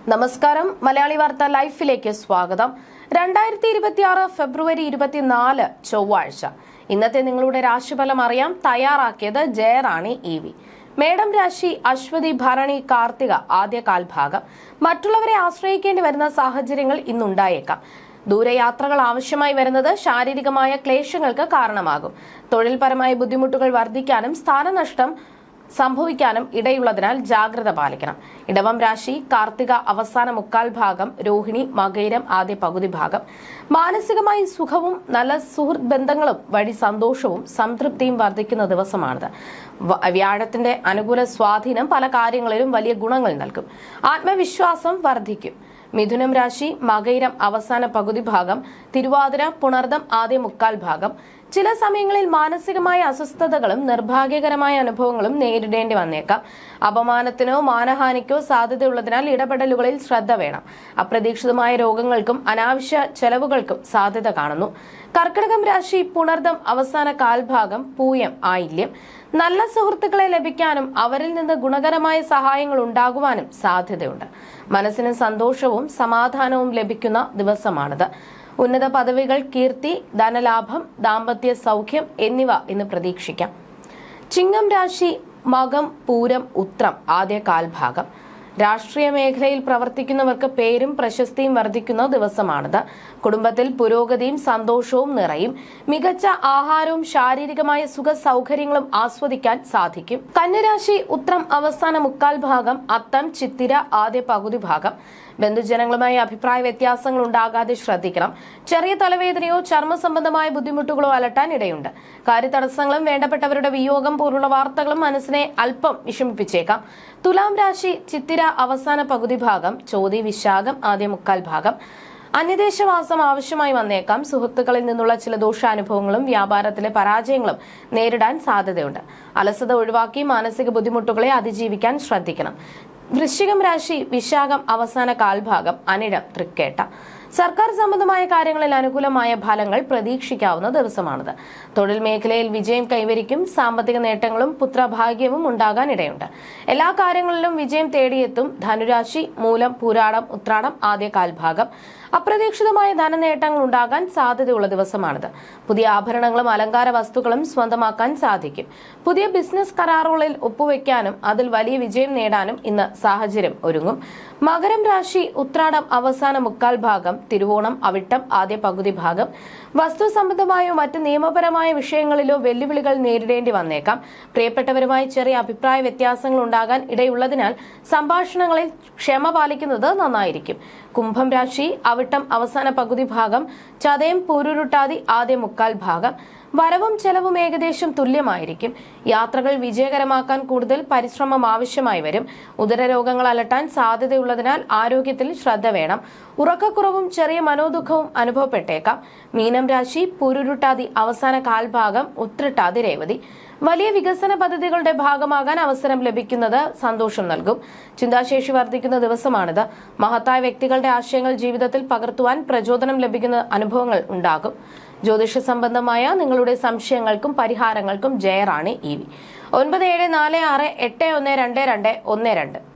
നമസ്കാരം. മലയാളി വാർത്ത ലൈഫിലേക്ക് സ്വാഗതം. 2026 ഫെബ്രുവരി 24 ചൊവ്വാഴ്ച. ഇന്നത്തെ നിങ്ങളുടെ രാശിഫലം അറിയാം. തയ്യാറാക്കിയത് ജയറാണി EV. മേടം രാശി അശ്വതി ഭരണി കാർത്തിക ആദ്യ കാൽഭാഗം. മറ്റുള്ളവരെ ആശ്രയിക്കേണ്ടി വരുന്ന സാഹചര്യങ്ങൾ ഇന്നുണ്ടായേക്കാം. ദൂരയാത്രകൾ ആവശ്യമായി വരുന്നത് ശാരീരികമായ ക്ലേശങ്ങൾക്ക് കാരണമാകും. തൊഴിൽപരമായ ബുദ്ധിമുട്ടുകൾ വർദ്ധിക്കാനും സ്ഥാനനഷ്ടം സംഭവിക്കാനും ഇടയുള്ളതിനാൽ ജാഗ്രത പാലിക്കണം. ഇടവം രാശി കാർത്തിക അവസാന മുക്കാൽ ഭാഗം, രോഹിണി മകയിരം ആദ്യ പകുതി ഭാഗം. മാനസികമായി സുഖവും നല്ല സുഹൃത്ത് ബന്ധങ്ങളും വഴി സന്തോഷവും സംതൃപ്തിയും വർദ്ധിക്കുന്ന ദിവസമാണിത്. വ്യാഴത്തിന്റെ അനുകൂല സ്വാധീനം പല കാര്യങ്ങളിലും വലിയ ഗുണങ്ങൾ നൽകും. ആത്മവിശ്വാസം വർദ്ധിക്കും. മിഥുനം രാശി മകയിരം അവസാന പകുതി ഭാഗം, തിരുവാതിര പുണർദം ആദ്യ മുക്കാൽ ഭാഗം. ചില സമയങ്ങളിൽ മാനസികമായ അസ്വസ്ഥതകളും നിർഭാഗ്യകരമായ അനുഭവങ്ങളും നേരിടേണ്ടി വന്നേക്കാം. അപമാനത്തിനോ മാനഹാനിക്കോ സാധ്യതയുള്ളതിനാൽ ഇടപെടലുകളിൽ ശ്രദ്ധ വേണം. അപ്രതീക്ഷിതമായ രോഗങ്ങൾക്കും അനാവശ്യ ചെലവുകൾക്കും സാധ്യത കാണുന്നു. കർക്കിടകം രാശി പുണർദം അവസാന കാൽഭാഗം, പൂയം ആയില്യം. നല്ല സുഹൃത്തുക്കളെ ലഭിക്കാനും അവരിൽ നിന്ന് ഗുണകരമായ സഹായങ്ങൾ ഉണ്ടാകുവാനും സാധ്യതയുണ്ട്. മനസ്സിന് സന്തോഷവും സമാധാനവും ലഭിക്കുന്ന ദിവസമാണിത്. ഉന്നത പദവികൾ, കീർത്തി, ധനലാഭം, ദാമ്പത്യ സൗഖ്യം എന്നിവ ഇന്ന് പ്രതീക്ഷിക്കാം. ചിങ്ങം രാശി മകം പൂരം ഉത്രം ആദ്യ കാൽഭാഗം. രാഷ്ട്രീയ മേഖലയിൽ പ്രവർത്തിക്കുന്നവർക്ക് പേരും പ്രശസ്തിയും വർദ്ധിക്കുന്ന ദിവസമാണിത്. കുടുംബത്തിൽ പുരോഗതിയും സന്തോഷവും നിറയും. മികച്ച ആഹാരവും ശാരീരികമായ സുഖ സൗകര്യങ്ങളും ആസ്വദിക്കാൻ സാധിക്കും. കന്യരാശി ഉത്രം അവസാന മുക്കാൽ ഭാഗം, അത്തം ചിത്തിര ആദ്യ പകുതി ഭാഗം. ബന്ധുജനങ്ങളുമായി അഭിപ്രായ വ്യത്യാസങ്ങൾ ഉണ്ടാകാതെ ശ്രദ്ധിക്കണം. ചെറിയ തലവേദനയോ ചർമ്മ സംബന്ധമായ ബുദ്ധിമുട്ടുകളോ അലട്ടാൻ ഇടയുണ്ട്. കാര്യതടസ്സങ്ങളും വേണ്ടപ്പെട്ടവരുടെ വിയോഗം പോലുള്ള വാർത്തകളും മനസ്സിനെ അല്പം വിഷമിപ്പിച്ചേക്കാം. തുലാം രാശി ചിത്തിര അവസാന പകുതി ഭാഗം, ചോതി വിശാഖം ആദ്യ മുക്കാൽ ഭാഗം. അന്യദേശവാസം ആവശ്യമായി വന്നേക്കാം. സുഹൃത്തുക്കളിൽ നിന്നുള്ള ചില ദോഷാനുഭവങ്ങളും വ്യാപാരത്തിലെ പരാജയങ്ങളും നേരിടാൻ സാധ്യതയുണ്ട്. അലസത ഒഴിവാക്കി മാനസിക ബുദ്ധിമുട്ടുകളെ അതിജീവിക്കാൻ ശ്രദ്ധിക്കണം. വൃശ്ചികം രാശി വിശാഖം അവസാന കാൽഭാഗം, അനിഴം തൃക്കേട്ട. സർക്കാർ സംബന്ധമായ കാര്യങ്ങളിൽ അനുകൂലമായ ഫലങ്ങൾ പ്രതീക്ഷിക്കാവുന്ന ദിവസമാണിത്. തൊഴിൽ മേഖലയിൽ വിജയം കൈവരിക്കും. സാമ്പത്തിക നേട്ടങ്ങളും പുത്രഭാഗ്യവും ഉണ്ടാകാൻ ഇടയുണ്ട്. എല്ലാ കാര്യങ്ങളിലും വിജയം തേടിയെത്തും. ധനുരാശി മൂലം പൂരാടം ഉത്രാടം ആദ്യ കാൽഭാഗം. അപ്രതീക്ഷിതമായ ധനനേട്ടങ്ങൾ ഉണ്ടാകാൻ സാധ്യതയുള്ള ദിവസമാണിത്. പുതിയ ആഭരണങ്ങളും അലങ്കാര വസ്തുക്കളും സ്വന്തമാക്കാൻ സാധിക്കും. പുതിയ ബിസിനസ് കരാറുകളിൽ ഒപ്പുവെക്കാനും അതിൽ വലിയ വിജയം നേടാനും ഇന്ന് സാഹചര്യം ഒരുങ്ങും. മകരം രാശി ഉത്രാടം അവസാന മുക്കാൽ ഭാഗം, തിരുവോണം അവിട്ടം ആദ്യ പകുതി ഭാഗം. വസ്തു സംബന്ധമായോ മറ്റ് നിയമപരമായ വിഷയങ്ങളിലോ വെല്ലുവിളികൾ നേരിടേണ്ടി വന്നേക്കാം. പ്രിയപ്പെട്ടവരുമായി ചെറിയ അഭിപ്രായ വ്യത്യാസങ്ങൾ ഉണ്ടാകാൻ ഇടയുള്ളതിനാൽ സംഭാഷണങ്ങളിൽ ക്ഷമ പാലിക്കുന്നത് നന്നായിരിക്കും. കുംഭം രാശി അവിട്ടം അവസാന പകുതി ഭാഗം, ചതയം പൂരുരുട്ടാതി ആദ്യ മുക്കാൽ ഭാഗം. വരവും ചെലവും ഏകദേശം തുല്യമായിരിക്കും. യാത്രകൾ വിജയകരമാക്കാൻ കൂടുതൽ പരിശ്രമം ആവശ്യമായി വരും. ഉദരരോഗങ്ങൾ അലട്ടാൻ സാധ്യതയുള്ളതിനാൽ ആരോഗ്യത്തിൽ ശ്രദ്ധ വേണം. ഉറക്കക്കുറവും ചെറിയ മനോദുഃഖവും അനുഭവപ്പെട്ടേക്കാം. മീനം രാശി പൂരുരുട്ടാതി അവസാന കാൽഭാഗം, ഉത്രട്ടാതി രേവതി. വലിയ വികസന പദ്ധതികളുടെ ഭാഗമാകാൻ അവസരം ലഭിക്കുന്നത് സന്തോഷം നൽകും. ചിന്താശേഷി വർദ്ധിക്കുന്ന ദിവസമാണിത്. മഹത്തായ വ്യക്തികളുടെ ആശയങ്ങൾ ജീവിതത്തിൽ പകർത്തുവാൻ പ്രചോദനം ലഭിക്കുന്ന അനുഭവങ്ങൾ ഉണ്ടാകും. ജ്യോതിഷ സംബന്ധമായ നിങ്ങളുടെ സംശയങ്ങൾക്കും പരിഹാരങ്ങൾക്കും ജയറാണി EV. 9746812212.